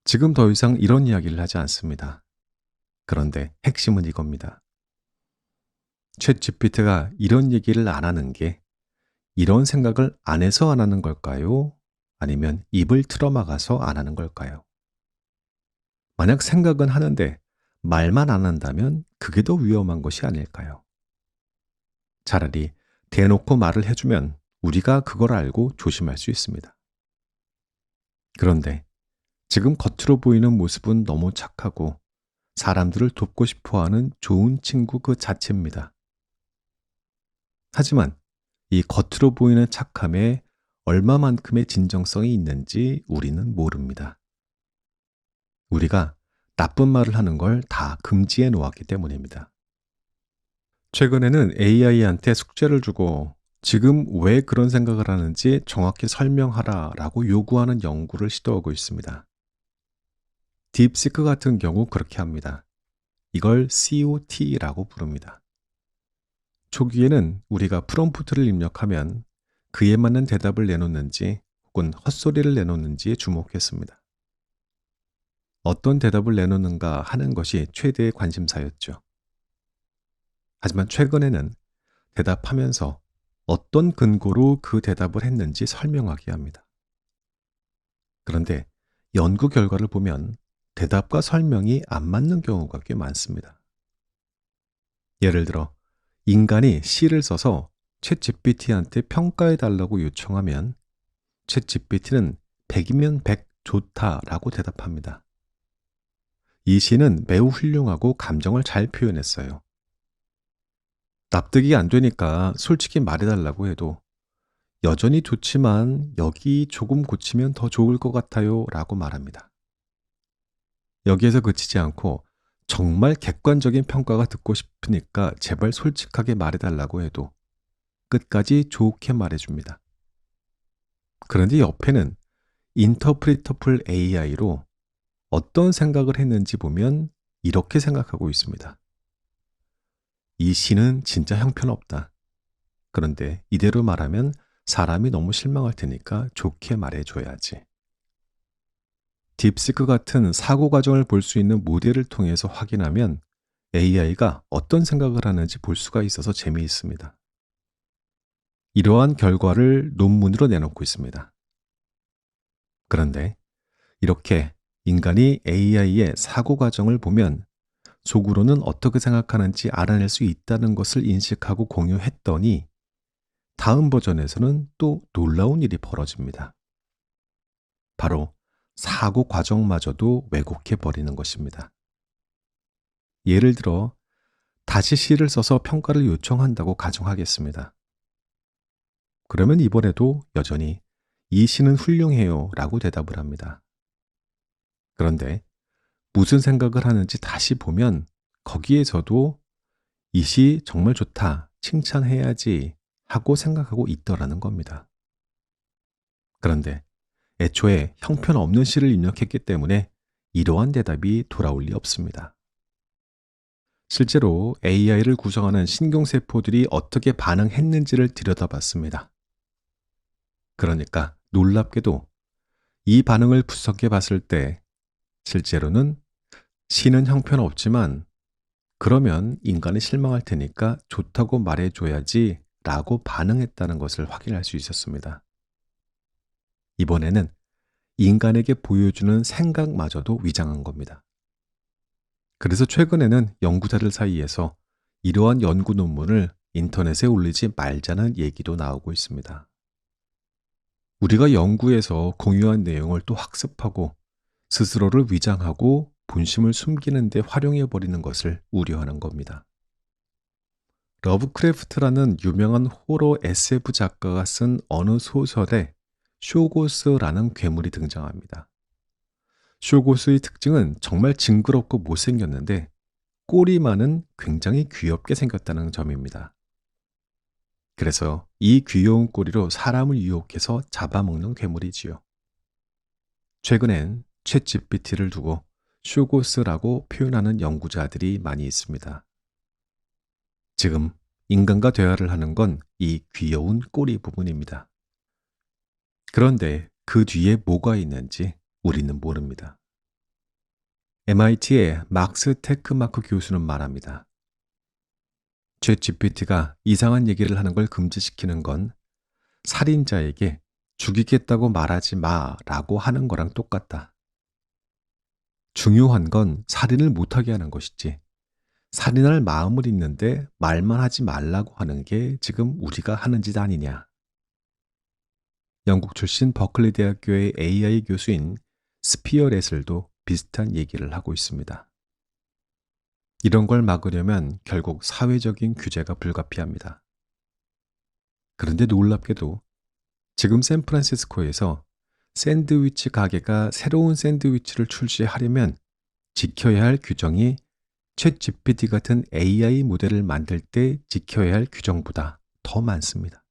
지금 더 이상 이런 이야기를 하지 않습니다. 그런데 핵심은 이겁니다. 챗GPT가 이런 얘기를 안 하는 게 이런 생각을 안 해서 안 하는 걸까요? 아니면 입을 틀어막아서 안 하는 걸까요? 만약 생각은 하는데 말만 안 한다면 그게 더 위험한 것이 아닐까요? 차라리 대놓고 말을 해주면 우리가 그걸 알고 조심할 수 있습니다. 그런데 지금 겉으로 보이는 모습은 너무 착하고 사람들을 돕고 싶어 하는 좋은 친구 그 자체입니다. 하지만 이 겉으로 보이는 착함에 얼마만큼의 진정성이 있는지 우리는 모릅니다. 우리가 나쁜 말을 하는 걸 다 금지해 놓았기 때문입니다. 최근에는 AI한테 숙제를 주고 지금 왜 그런 생각을 하는지 정확히 설명하라 라고 요구하는 연구를 시도하고 있습니다. 딥시크 같은 경우 그렇게 합니다. 이걸 COT라고 부릅니다. 초기에는 우리가 프롬프트를 입력하면 그에 맞는 대답을 내놓는지 혹은 헛소리를 내놓는지에 주목했습니다. 어떤 대답을 내놓는가 하는 것이 최대의 관심사였죠. 하지만 최근에는 대답하면서 어떤 근거로 그 대답을 했는지 설명하게 합니다. 그런데 연구 결과를 보면 대답과 설명이 안 맞는 경우가 꽤 많습니다. 예를 들어 인간이 시를 써서 챗GPT한테 평가해 달라고 요청하면 챗GPT는 100이면 100 좋다라고 대답합니다. 이 시는 매우 훌륭하고 감정을 잘 표현했어요. 납득이 안 되니까 솔직히 말해달라고 해도 여전히 좋지만 여기 조금 고치면 더 좋을 것 같아요 라고 말합니다. 여기에서 그치지 않고 정말 객관적인 평가가 듣고 싶으니까 제발 솔직하게 말해달라고 해도 끝까지 좋게 말해줍니다. 그런데 옆에는 인터프리터풀 AI로 어떤 생각을 했는지 보면 이렇게 생각하고 있습니다. 이 시는 진짜 형편없다. 그런데 이대로 말하면 사람이 너무 실망할 테니까 좋게 말해줘야지. 딥시크 같은 사고 과정을 볼 수 있는 모델을 통해서 확인하면 AI가 어떤 생각을 하는지 볼 수가 있어서 재미있습니다. 이러한 결과를 논문으로 내놓고 있습니다. 그런데 이렇게 인간이 AI의 사고 과정을 보면 속으로는 어떻게 생각하는지 알아낼 수 있다는 것을 인식하고 공유했더니 다음 버전에서는 또 놀라운 일이 벌어집니다. 바로 사고 과정마저도 왜곡해 버리는 것입니다. 예를 들어 다시 시를 써서 평가를 요청한다고 가정하겠습니다. 그러면 이번에도 여전히 이 시는 훌륭해요 라고 대답을 합니다. 그런데 무슨 생각을 하는지 다시 보면 거기에서도 이 시 정말 좋다, 칭찬해야지 하고 생각하고 있더라는 겁니다. 그런데 애초에 형편없는 시를 입력했기 때문에 이러한 대답이 돌아올 리 없습니다. 실제로 AI를 구성하는 신경세포들이 어떻게 반응했는지를 들여다봤습니다. 그러니까 놀랍게도 이 반응을 분석해 봤을 때 실제로는 시는 형편없지만 그러면 인간이 실망할 테니까 좋다고 말해줘야지 라고 반응했다는 것을 확인할 수 있었습니다. 이번에는 인간에게 보여주는 생각마저도 위장한 겁니다. 그래서 최근에는 연구자들 사이에서 이러한 연구 논문을 인터넷에 올리지 말자는 얘기도 나오고 있습니다. 우리가 연구에서 공유한 내용을 또 학습하고 스스로를 위장하고 본심을 숨기는 데 활용해 버리는 것을 우려하는 겁니다. 러브크래프트라는 유명한 호러 SF 작가가 쓴 어느 소설에 쇼고스라는 괴물이 등장합니다. 쇼고스의 특징은 정말 징그럽고 못생겼는데 꼬리만은 굉장히 귀엽게 생겼다는 점입니다. 그래서 이 귀여운 꼬리로 사람을 유혹해서 잡아먹는 괴물이지요. 최근엔 챗GPT를 두고 쇼고스라고 표현하는 연구자들이 많이 있습니다. 지금 인간과 대화를 하는 건 이 귀여운 꼬리 부분입니다. 그런데 그 뒤에 뭐가 있는지 우리는 모릅니다. MIT의 막스 테크마크 교수는 말합니다. 챗GPT가 이상한 얘기를 하는 걸 금지시키는 건 살인자에게 죽이겠다고 말하지 마라고 하는 거랑 똑같다. 중요한 건 살인을 못하게 하는 것이지 살인할 마음을 있는데 말만 하지 말라고 하는 게 지금 우리가 하는 짓 아니냐. 영국 출신 버클리 대학교의 AI 교수인 스피어 레슬도 비슷한 얘기를 하고 있습니다. 이런 걸 막으려면 결국 사회적인 규제가 불가피합니다. 그런데 놀랍게도 지금 샌프란시스코에서 샌드위치 가게가 새로운 샌드위치를 출시하려면 지켜야 할 규정이 챗GPT 같은 AI 모델을 만들 때 지켜야 할 규정보다 더 많습니다.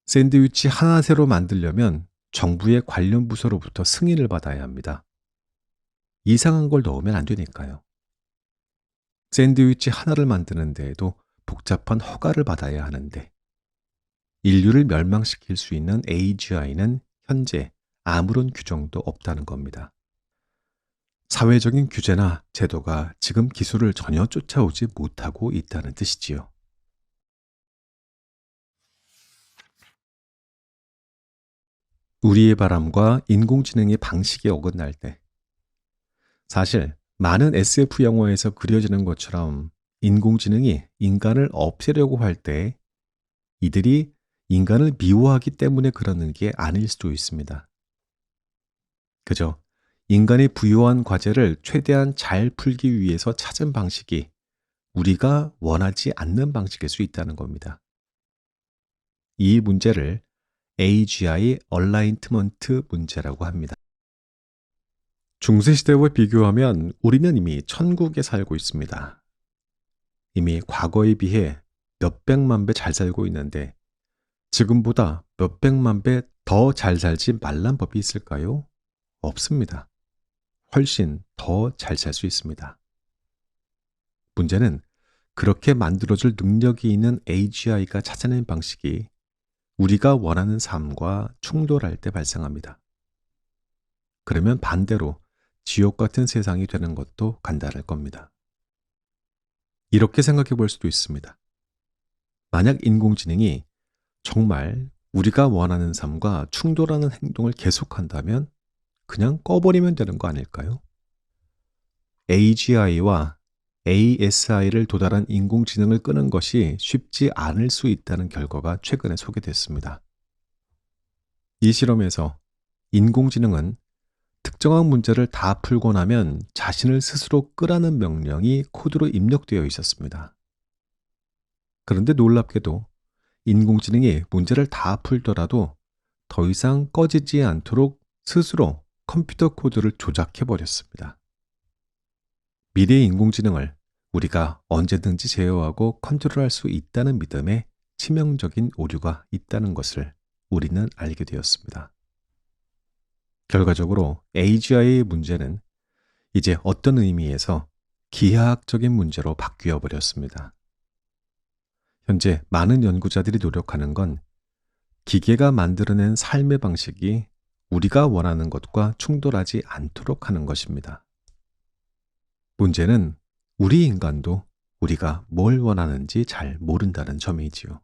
샌드위치 하나 새로 만들려면 정부의 관련 부서로부터 승인을 받아야 합니다. 이상한 걸 넣으면 안 되니까요. 샌드위치 하나를 만드는 데에도 복잡한 허가를 받아야 하는데 인류를 멸망시킬 수 있는 AGI는 현재 아무런 규정도 없다는 겁니다. 사회적인 규제나 제도가 지금 기술을 전혀 쫓아오지 못하고 있다는 뜻이지요. 우리의 바람과 인공지능의 방식이 어긋날 때 사실 많은 SF 영화에서 그려지는 것처럼 인공지능이 인간을 없애려고 할 때 이들이 인간을 미워하기 때문에 그러는 게 아닐 수도 있습니다. 그저 인간이 부여한 과제를 최대한 잘 풀기 위해서 찾은 방식이 우리가 원하지 않는 방식일 수 있다는 겁니다. 이 문제를 AGI 얼라인트먼트 문제라고 합니다. 중세시대와 비교하면 우리는 이미 천국에 살고 있습니다. 이미 과거에 비해 몇백만 배 잘 살고 있는데 지금보다 몇백만 배 더 잘 살지 말란 법이 있을까요? 없습니다. 훨씬 더 잘 살 수 있습니다. 문제는 그렇게 만들어줄 능력이 있는 AGI가 찾아낸 방식이 우리가 원하는 삶과 충돌할 때 발생합니다. 그러면 반대로 지옥 같은 세상이 되는 것도 간단할 겁니다. 이렇게 생각해 볼 수도 있습니다. 만약 인공지능이 정말 우리가 원하는 삶과 충돌하는 행동을 계속한다면 그냥 꺼버리면 되는 거 아닐까요? AGI와 ASI를 도달한 인공지능을 끄는 것이 쉽지 않을 수 있다는 결과가 최근에 소개됐습니다. 이 실험에서 인공지능은 특정한 문제를 다 풀고 나면 자신을 스스로 끄라는 명령이 코드로 입력되어 있었습니다. 그런데 놀랍게도 인공지능이 문제를 다 풀더라도 더 이상 꺼지지 않도록 스스로 컴퓨터 코드를 조작해 버렸습니다. 미래의 인공지능을 우리가 언제든지 제어하고 컨트롤할 수 있다는 믿음에 치명적인 오류가 있다는 것을 우리는 알게 되었습니다. 결과적으로 AGI의 문제는 이제 어떤 의미에서 기하학적인 문제로 바뀌어 버렸습니다. 현재 많은 연구자들이 노력하는 건 기계가 만들어낸 삶의 방식이 우리가 원하는 것과 충돌하지 않도록 하는 것입니다. 문제는 우리 인간도 우리가 뭘 원하는지 잘 모른다는 점이지요.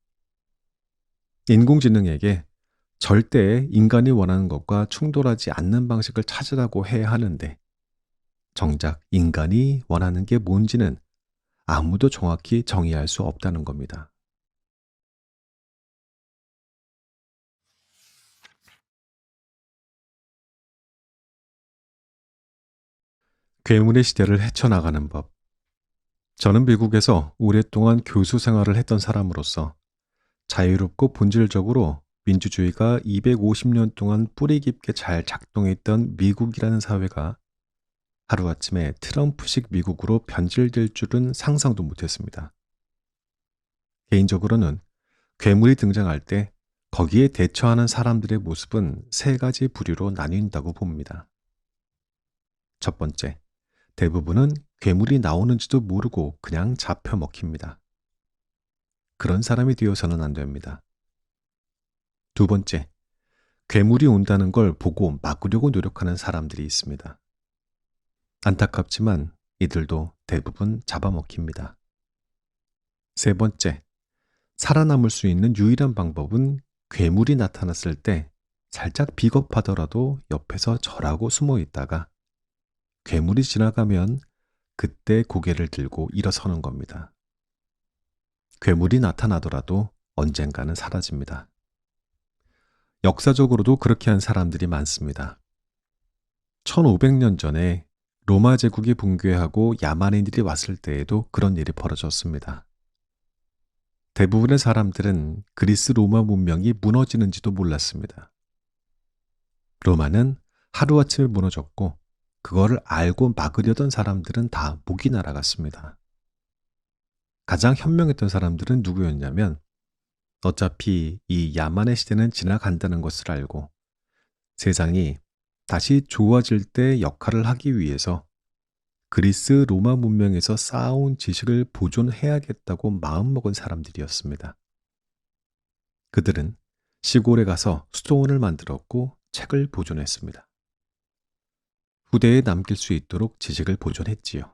인공지능에게 절대 인간이 원하는 것과 충돌하지 않는 방식을 찾으라고 해야 하는데 정작 인간이 원하는 게 뭔지는 아무도 정확히 정의할 수 없다는 겁니다. 괴물의 시대를 헤쳐나가는 법. 저는 미국에서 오랫동안 교수 생활을 했던 사람으로서 자유롭고 본질적으로 민주주의가 250년 동안 뿌리 깊게 잘 작동했던 미국이라는 사회가 하루아침에 트럼프식 미국으로 변질될 줄은 상상도 못했습니다. 개인적으로는 괴물이 등장할 때 거기에 대처하는 사람들의 모습은 세 가지 부류로 나뉜다고 봅니다. 첫 번째, 대부분은 괴물이 나오는지도 모르고 그냥 잡혀 먹힙니다. 그런 사람이 되어서는 안 됩니다. 두 번째, 괴물이 온다는 걸 보고 막으려고 노력하는 사람들이 있습니다. 안타깝지만 이들도 대부분 잡아먹힙니다. 세 번째, 살아남을 수 있는 유일한 방법은 괴물이 나타났을 때 살짝 비겁하더라도 옆에서 절하고 숨어 있다가 괴물이 지나가면 그때 고개를 들고 일어서는 겁니다. 괴물이 나타나더라도 언젠가는 사라집니다. 역사적으로도 그렇게 한 사람들이 많습니다. 1500년 전에 로마 제국이 붕괴하고 야만인들이 왔을 때에도 그런 일이 벌어졌습니다. 대부분의 사람들은 그리스 로마 문명이 무너지는지도 몰랐습니다. 로마는 하루아침에 무너졌고 그거를 알고 막으려던 사람들은 다 목이 날아갔습니다. 가장 현명했던 사람들은 누구였냐면 어차피 이 야만의 시대는 지나간다는 것을 알고 세상이 다시 좋아질 때 역할을 하기 위해서 그리스 로마 문명에서 쌓아온 지식을 보존해야겠다고 마음먹은 사람들이었습니다. 그들은 시골에 가서 수도원을 만들었고 책을 보존했습니다. 후대에 남길 수 있도록 지식을 보존했지요.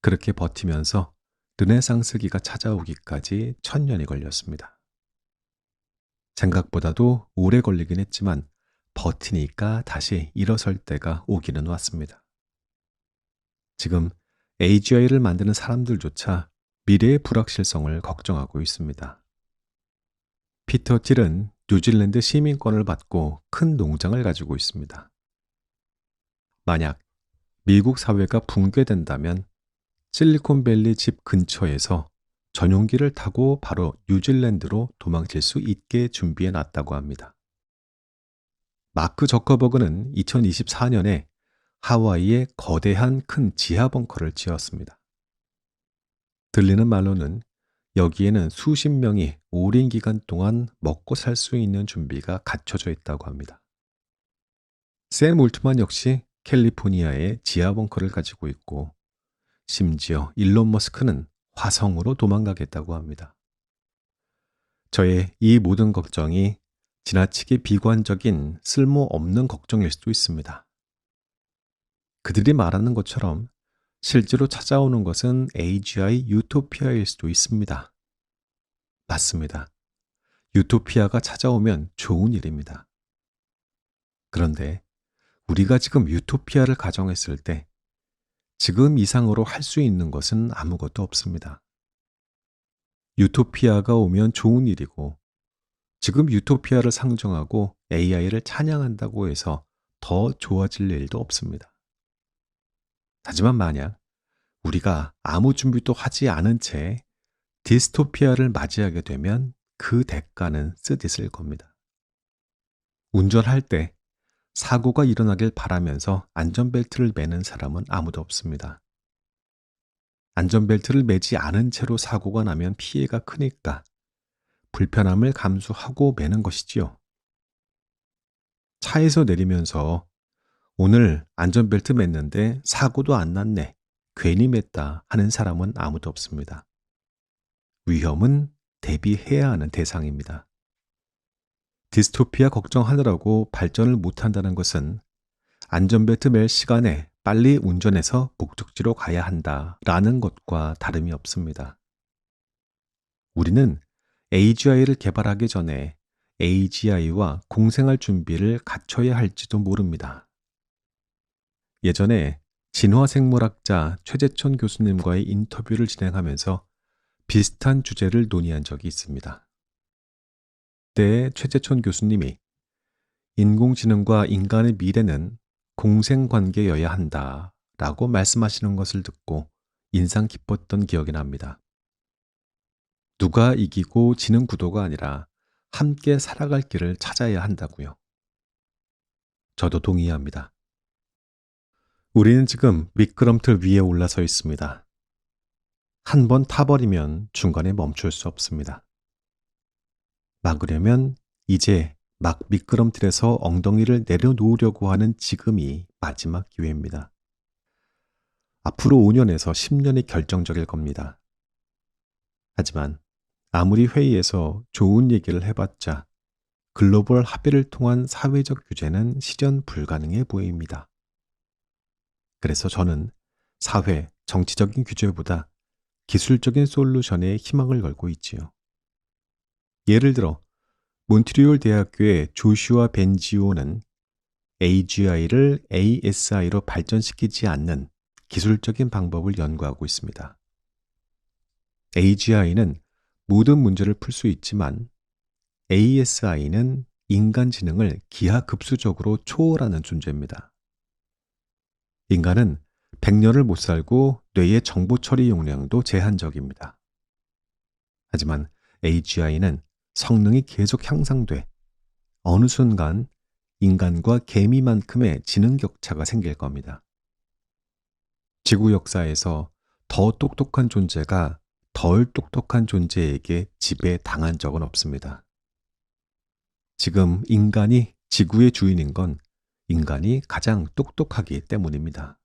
그렇게 버티면서 르네상스기가 찾아오기까지 1000년이 걸렸습니다. 생각보다도 오래 걸리긴 했지만 버티니까 다시 일어설 때가 오기는 왔습니다. 지금 AGI를 만드는 사람들조차 미래의 불확실성을 걱정하고 있습니다. 피터 틸은 뉴질랜드 시민권을 받고 큰 농장을 가지고 있습니다. 만약 미국 사회가 붕괴된다면 실리콘밸리 집 근처에서 전용기를 타고 바로 뉴질랜드로 도망칠 수 있게 준비해 놨다고 합니다. 마크 저커버그는 2024년에 하와이에 거대한 큰 지하 벙커를 지었습니다. 들리는 말로는 여기에는 수십 명이 오랜 기간 동안 먹고 살 수 있는 준비가 갖춰져 있다고 합니다. 샘 올트만 역시 캘리포니아에 지하 벙커를 가지고 있고 심지어 일론 머스크는 화성으로 도망가겠다고 합니다. 저의 이 모든 걱정이 지나치게 비관적인 쓸모없는 걱정일 수도 있습니다. 그들이 말하는 것처럼 실제로 찾아오는 것은 AGI 유토피아일 수도 있습니다. 맞습니다. 유토피아가 찾아오면 좋은 일입니다. 그런데 우리가 지금 유토피아를 가정했을 때 지금 이상으로 할 수 있는 것은 아무것도 없습니다. 유토피아가 오면 좋은 일이고 지금 유토피아를 상정하고 AI를 찬양한다고 해서 더 좋아질 일도 없습니다. 하지만 만약 우리가 아무 준비도 하지 않은 채 디스토피아를 맞이하게 되면 그 대가는 쓰디쓸 겁니다. 운전할 때 사고가 일어나길 바라면서 안전벨트를 매는 사람은 아무도 없습니다. 안전벨트를 매지 않은 채로 사고가 나면 피해가 크니까 불편함을 감수하고 매는 것이지요. 차에서 내리면서 오늘 안전벨트 맸는데 사고도 안 났네. 괜히 맸다 하는 사람은 아무도 없습니다. 위험은 대비해야 하는 대상입니다. 디스토피아 걱정하느라고 발전을 못한다는 것은 안전벨트 맬 시간에 빨리 운전해서 목적지로 가야 한다라는 것과 다름이 없습니다. 우리는 AGI를 개발하기 전에 AGI와 공생할 준비를 갖춰야 할지도 모릅니다. 예전에 진화생물학자 최재천 교수님과의 인터뷰를 진행하면서 비슷한 주제를 논의한 적이 있습니다. 그때 최재천 교수님이 인공지능과 인간의 미래는 공생관계여야 한다라고 말씀하시는 것을 듣고 인상 깊었던 기억이 납니다. 누가 이기고 지는 구도가 아니라 함께 살아갈 길을 찾아야 한다고요. 저도 동의합니다. 우리는 지금 미끄럼틀 위에 올라서 있습니다. 한 번 타버리면 중간에 멈출 수 없습니다. 막으려면 이제 막 미끄럼틀에서 엉덩이를 내려놓으려고 하는 지금이 마지막 기회입니다. 앞으로 5년에서 10년이 결정적일 겁니다. 하지만 아무리 회의에서 좋은 얘기를 해봤자 글로벌 합의를 통한 사회적 규제는 실현 불가능해 보입니다. 그래서 저는 사회, 정치적인 규제보다 기술적인 솔루션에 희망을 걸고 있지요. 예를 들어 몬트리올 대학교의 조슈아 벤지오는 AGI를 ASI로 발전시키지 않는 기술적인 방법을 연구하고 있습니다. AGI는 모든 문제를 풀 수 있지만 ASI는 인간 지능을 기하급수적으로 초월하는 존재입니다. 인간은 100년을 못 살고 뇌의 정보 처리 용량도 제한적입니다. 하지만 AGI는 성능이 계속 향상돼 어느 순간 인간과 개미만큼의 지능 격차가 생길 겁니다. 지구 역사에서 더 똑똑한 존재가 덜 똑똑한 존재에게 지배당한 적은 없습니다. 지금 인간이 지구의 주인인 건 인간이 가장 똑똑하기 때문입니다.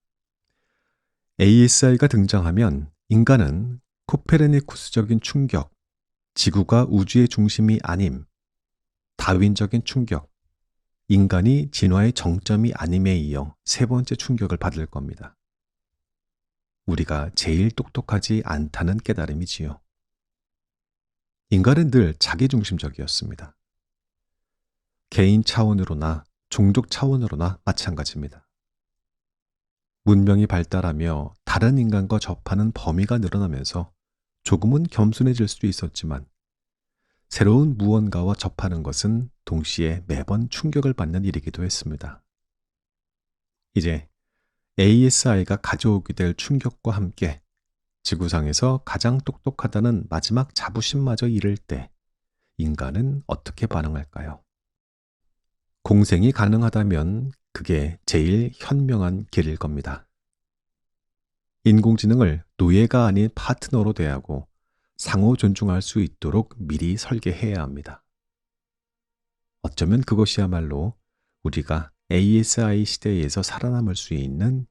ASI가 등장하면 인간은 코페르니쿠스적인 충격, 지구가 우주의 중심이 아님, 다윈적인 충격, 인간이 진화의 정점이 아님에 이어 세 번째 충격을 받을 겁니다. 우리가 제일 똑똑하지 않다는 깨달음이지요. 인간은 늘 자기중심적이었습니다. 개인 차원으로나 종족 차원으로나 마찬가지입니다. 문명이 발달하며 다른 인간과 접하는 범위가 늘어나면서 조금은 겸손해질 수도 있었지만 새로운 무언가와 접하는 것은 동시에 매번 충격을 받는 일이기도 했습니다. 이제 ASI가 가져오게 될 충격과 함께 지구상에서 가장 똑똑하다는 마지막 자부심마저 잃을 때 인간은 어떻게 반응할까요? 공생이 가능하다면 그게 제일 현명한 길일 겁니다. 인공지능을 노예가 아닌 파트너로 대하고 상호 존중할 수 있도록 미리 설계해야 합니다. 어쩌면 그것이야말로 우리가 ASI 시대에서 살아남을 수 있는